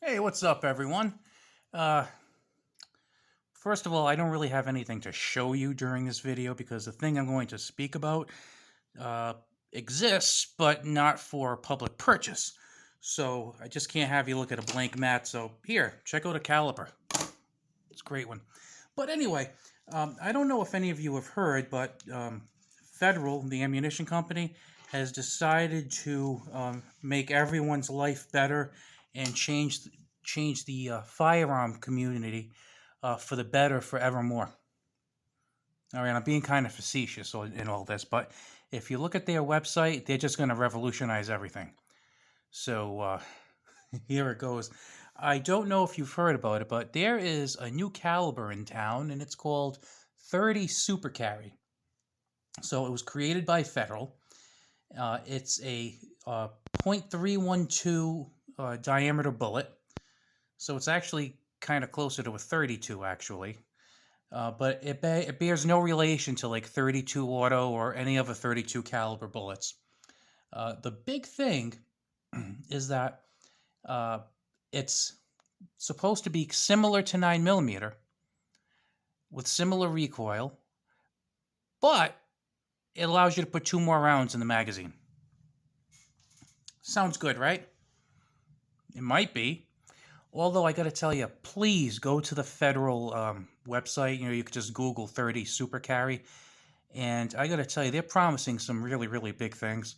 Hey, what's up, everyone? Uh, First of all, I don't really have anything to show you during this video because the thing I'm going to speak about uh, exists, but not for public purchase. So I just can't have you look at a blank mat. So here, check out a caliper. It's a great one. But anyway, I don't know if any of you have heard, but Federal, the ammunition company, has decided to make everyone's life better and change the firearm community for the better forevermore. All right, I'm being kind of facetious in all this, but if you look at their website, they're just going to revolutionize everything. So here it goes. I don't know if you've heard about it, but there is a new caliber in town, and it's called 30 Super Carry. So it was created by Federal. It's a .312 diameter bullet. So it's actually kind of closer to a 32, actually. But it bears no relation to like 32 auto or any other 32 caliber bullets. The big thing is that uh, it's supposed to be similar to 9mm with similar recoil, but it allows you to put 2 more rounds in the magazine. Sounds good, right? It might be. Although I got to tell you, please go to the Federal website. You could just Google 30 Super Carry, and I got to tell you, they're promising some really, really big things.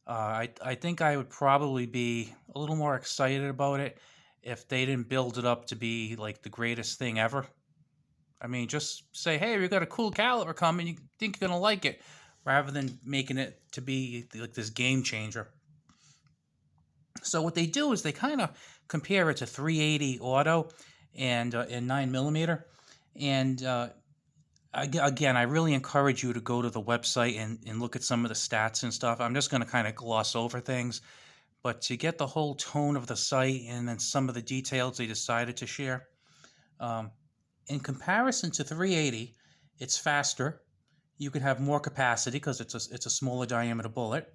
I think I would probably be a little more excited about it if they didn't build it up to be like the greatest thing ever. I mean, just say, hey, we got a cool caliber coming. You think you're gonna like it, rather than making it to be like this game changer. So what they do is they kind of compare it to 380 auto and 9mm, and again, I really encourage you to go to the website and look at some of the stats and stuff. I'm just going to kind of gloss over things, but to get the whole tone of the site and then some of the details they decided to share. Um, in comparison to 380, it's faster. You can have more capacity because it's a smaller diameter bullet,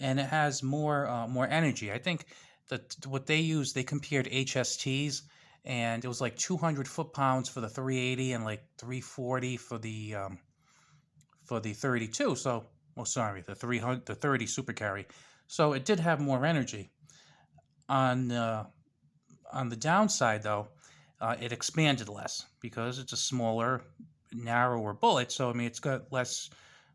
and it has more energy. I think that what they used, they compared HSTs, and it was like 200 foot-pounds for the 380 and like 340 for the 32. So, oh sorry, the 30 super carry. So it did have more energy. On on the downside, though, it expanded less because it's a smaller, narrower bullet. So I mean, it's got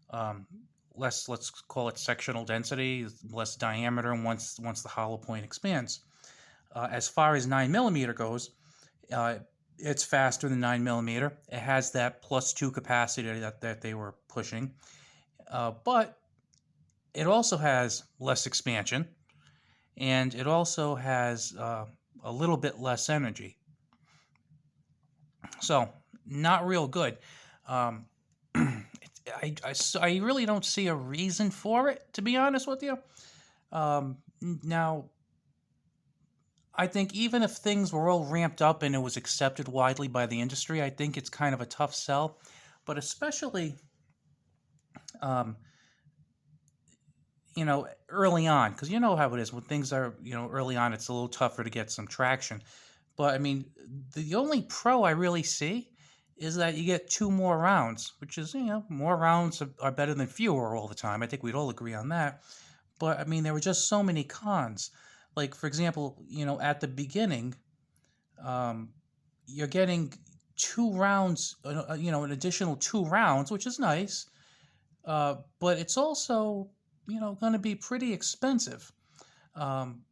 um, less, let's call it sectional density, less diameter, once the hollow point expands. As far as 9mm goes, uh, it's faster than 9mm. It has that +2 capacity that they were pushing, but it also has less expansion, and it also has a little bit less energy. So not real good. Um, I really don't see a reason for it, to be honest with you. Now, I think even if things were all ramped up and it was accepted widely by the industry, I think it's kind of a tough sell. But especially, um, early on, because you know how it is when things are, early on, it's a little tougher to get some traction. But I mean, the only pro I really see is that you get 2 more rounds, which is, more rounds are better than fewer all the time. I think we'd all agree on that. But I mean, there were just so many cons. Like, for example, at the beginning, um, you're getting 2 rounds, an additional 2 rounds, which is nice. But it's also, going to be pretty expensive. Um,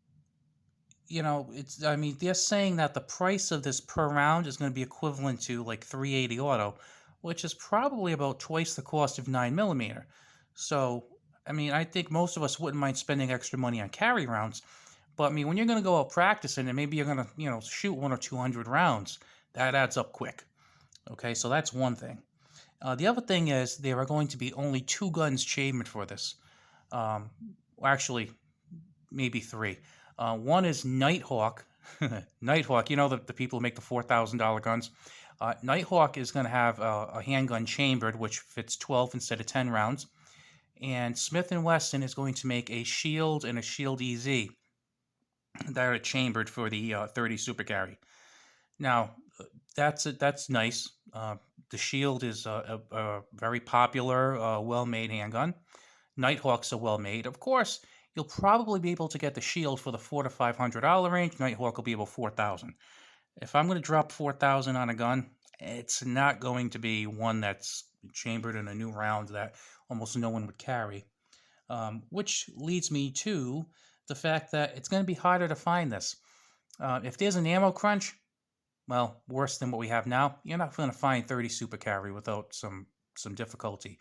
it's, I mean, they're saying that the price of this per round is going to be equivalent to like 380 auto, which is probably about twice the cost of 9mm. So, I mean, I think most of us wouldn't mind spending extra money on carry rounds. But I mean, when you're going to go out practicing and maybe you're going to, shoot 1 or 200 rounds, that adds up quick. Okay, so that's one thing. The other thing is there are going to be only 2 guns chambered for this. Well, actually, maybe 3. One is Nighthawk. Nighthawk, the people who make the $4,000 guns. Nighthawk is going to have a handgun chambered, which fits 12 instead of 10 rounds. And Smith & Wesson is going to make a Shield and a Shield EZ. that are chambered for the 30 Super Carry. Now, that's nice. The Shield is a very popular, well-made handgun. Nighthawks are well-made. Of course, you'll probably be able to get the Shield for the $400 to $500 range. Nighthawk will be about 4,000. If I'm going to drop 4,000 on a gun, it's not going to be one that's chambered in a new round that almost no one would carry. Which leads me to the fact that it's going to be harder to find this. If there's an ammo crunch, well, worse than what we have now, you're not going to find 30 Super Carry without some difficulty.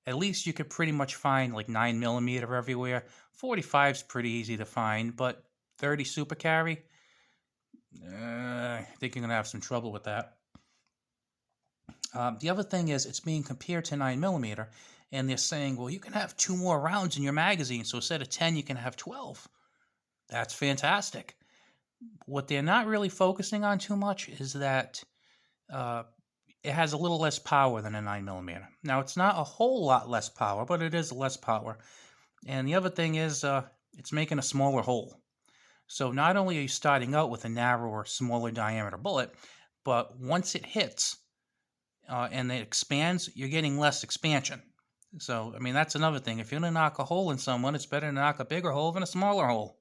At least you could pretty much find like 9mm everywhere. 45's pretty easy to find, but 30 Super Carry, I think you're going to have some trouble with that. The other thing is it's being compared to 9mm, and they're saying, well, you can have 2 more rounds in your magazine, so instead of 10, you can have 12. That's fantastic. What they're not really focusing on too much is that it has a little less power than a 9mm. Now, it's not a whole lot less power, but it is less power. And the other thing is it's making a smaller hole. So not only are you starting out with a narrower, smaller diameter bullet, but once it hits and it expands, you're getting less expansion. So, I mean, that's another thing. If you're going to knock a hole in someone, it's better to knock a bigger hole than a smaller hole.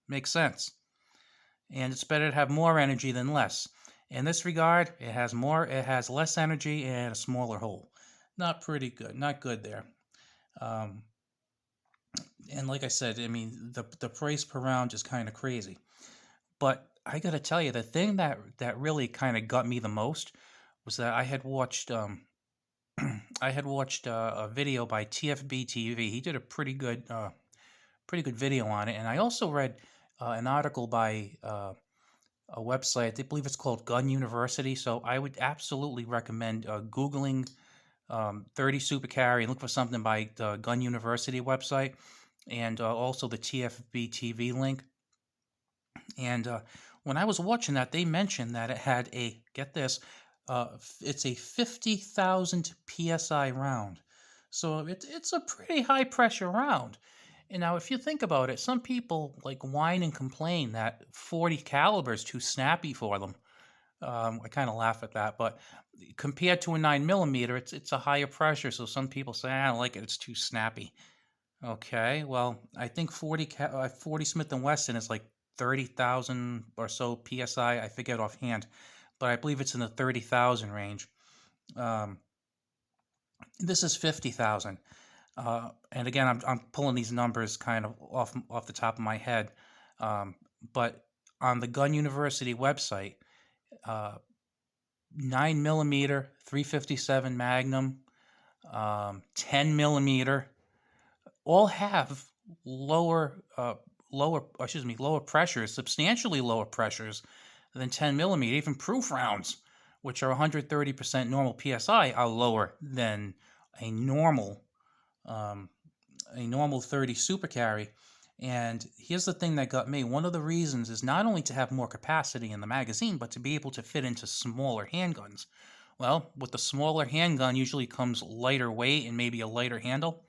Makes sense. And it's better to have more energy than less. In this regard, it has less energy and a smaller hole. Not pretty good. Not good there. And like I said, I mean, the price per round is kind of crazy. But I got to tell you, the thing that really kind of got me the most was that I had watched a video by TFB TV. He did a pretty good video on it, and I also read an article by a website. I believe it's called Gun University. So I would absolutely recommend Googling 30 Super Carry and look for something by the Gun University website, and also the TFB TV link. And when I was watching that, they mentioned that it had get this, it's a 50,000 psi round. So it's a pretty high pressure round. And now, if you think about it, some people like whine and complain that 40 caliber is too snappy for them. I kind of laugh at that, but compared to a 9mm, it's a higher pressure. So some people say, I don't like it; it's too snappy. Okay, well, I think 40 Smith and Wesson is like 30,000 or so psi. I forget offhand, but I believe it's in the 30,000 range. This is 50,000. And again, I'm pulling these numbers kind of off the top of my head. But on the Gun University website, 9mm, 357 Magnum, 10mm, all have lower pressures, substantially lower pressures than 10mm. Even proof rounds, which are 130% normal psi, are lower than a normal 30 Super Carry. And here's the thing that got me. One of the reasons is not only to have more capacity in the magazine, but to be able to fit into smaller handguns. Well, with the smaller handgun usually comes lighter weight and maybe a lighter handle.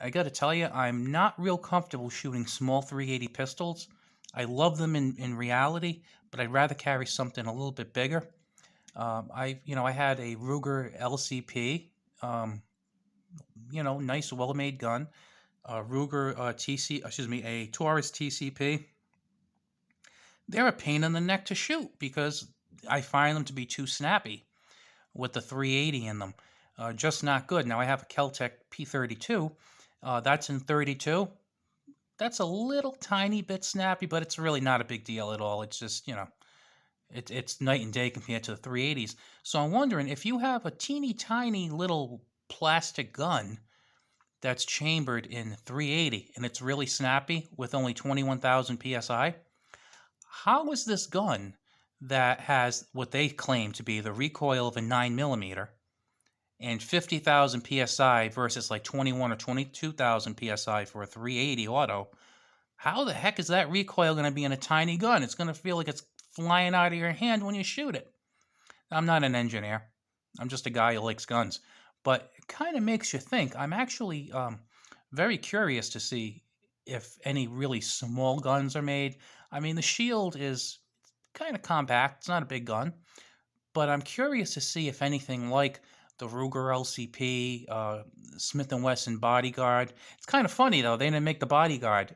I got to tell you, I'm not real comfortable shooting small 380 pistols. I love them in reality, but I'd rather carry something a little bit bigger. I had a Ruger LCP, nice, well-made gun. Ruger a Taurus TCP. They're a pain in the neck to shoot because I find them to be too snappy with the 380 in them. Just not good. Now I have a Keltec P32. That's in 32. That's a little tiny bit snappy, but it's really not a big deal at all. It's just, it's night and day compared to the 380s. So I'm wondering if you have a teeny tiny little plastic gun that's chambered in 380 and it's really snappy with only 21,000 psi, how is this gun that has what they claim to be the recoil of a 9mm and 50,000 psi versus like 21 or 22,000 psi for a 380 auto, how the heck is that recoil going to be in a tiny gun? It's going to feel like it's flying out of your hand when you shoot it. I'm not an engineer. I'm just a guy who likes guns. But it kind of makes you think. I'm actually very curious to see if any really small guns are made. I mean, the Shield is kind of compact. It's not a big gun, but I'm curious to see if anything like the Ruger LCP, Smith and Wesson Bodyguard. It's kind of funny though. They didn't make the Bodyguard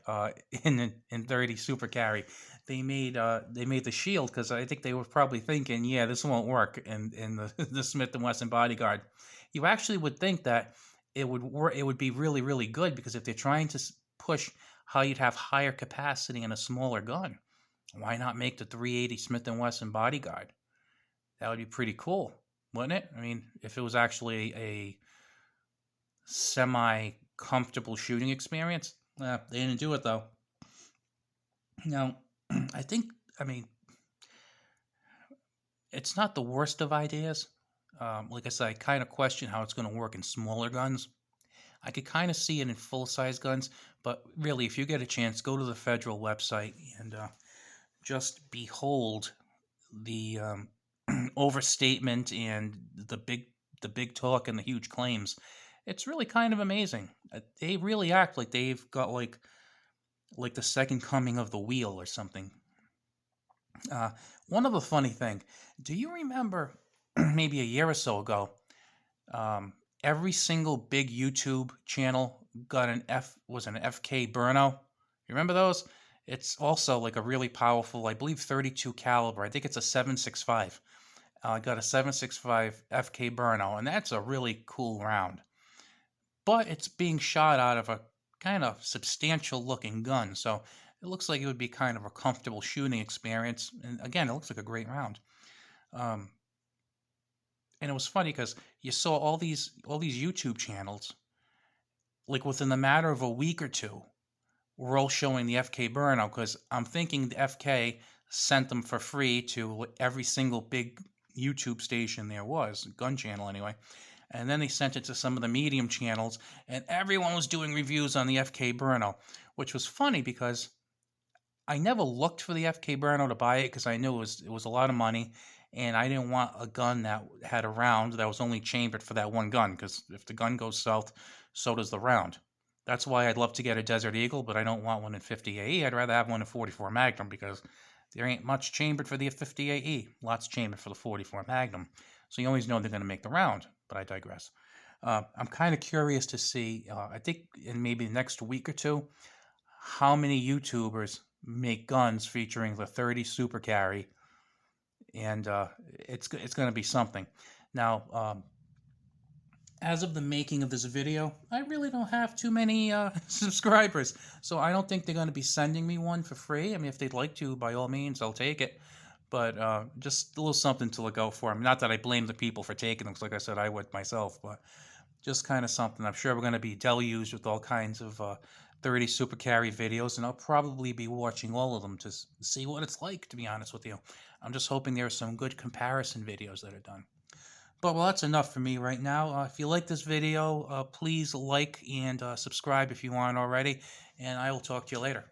in 30 Super Carry. They made the Shield because I think they were probably thinking, yeah, this won't work in the the Smith and Wesson Bodyguard. You actually would think that it would work. It would be really really good because if they're trying to push how you'd have higher capacity in a smaller gun, why not make the 380 Smith and Wesson Bodyguard? That would be pretty cool, wouldn't it? I mean, if it was actually a semi comfortable shooting experience. They didn't do it though. Now, I think, I mean, it's not the worst of ideas. Like I said, I kind of question how it's going to work in smaller guns. I could kind of see it in full size guns, but really, if you get a chance, go to the federal website and just behold the overstatement and the big talk and the huge claims. It's really kind of amazing. They really act like they've got like the second coming of the wheel or something. Uh, One other funny thing. Do you remember maybe a year or so ago? Every single big YouTube channel got an FK Burno. You remember those? It's also like a really powerful, I believe, 32 caliber. I think it's a 7.65. Got a 7.65 FK Burno, and that's a really cool round. But it's being shot out of a kind of substantial looking gun, so it looks like it would be kind of a comfortable shooting experience. And again, it looks like a great round. Um, and it was funny because you saw all these YouTube channels, like within the matter of a week or two, were all showing the FK Burnout because I'm thinking the FK sent them for free to every single big YouTube station there was, gun channel anyway. And then they sent it to some of the medium channels, and everyone was doing reviews on the FK Burno, which was funny because I never looked for the FK Burno to buy it because I knew it was a lot of money, and I didn't want a gun that had a round that was only chambered for that one gun because if the gun goes south, so does the round. That's why I'd love to get a Desert Eagle, but I don't want one in 50 AE. I'd rather have one in 44 Magnum because there ain't much chambered for the 50 AE. Lots chambered for the 44 Magnum. So you always know they're going to make the round, but I digress. I'm kind of curious to see, I think in maybe the next week or two, how many YouTubers make guns featuring the 30 Super Carry, and it's going to be something. Now, as of the making of this video, I really don't have too many subscribers, so I don't think they're going to be sending me one for free. I mean, if they'd like to, by all means, I'll take it. But just a little something to look out for. I mean, not that I blame the people for taking them, 'cause like I said, I would myself, but just kind of something. I'm sure we're going to be deluged with all kinds of 30 Super Carry videos, and I'll probably be watching all of them to see what it's like, to be honest with you. I'm just hoping there are some good comparison videos that are done. But well, that's enough for me right now. If you like this video, please like and subscribe if you aren't already, and I will talk to you later.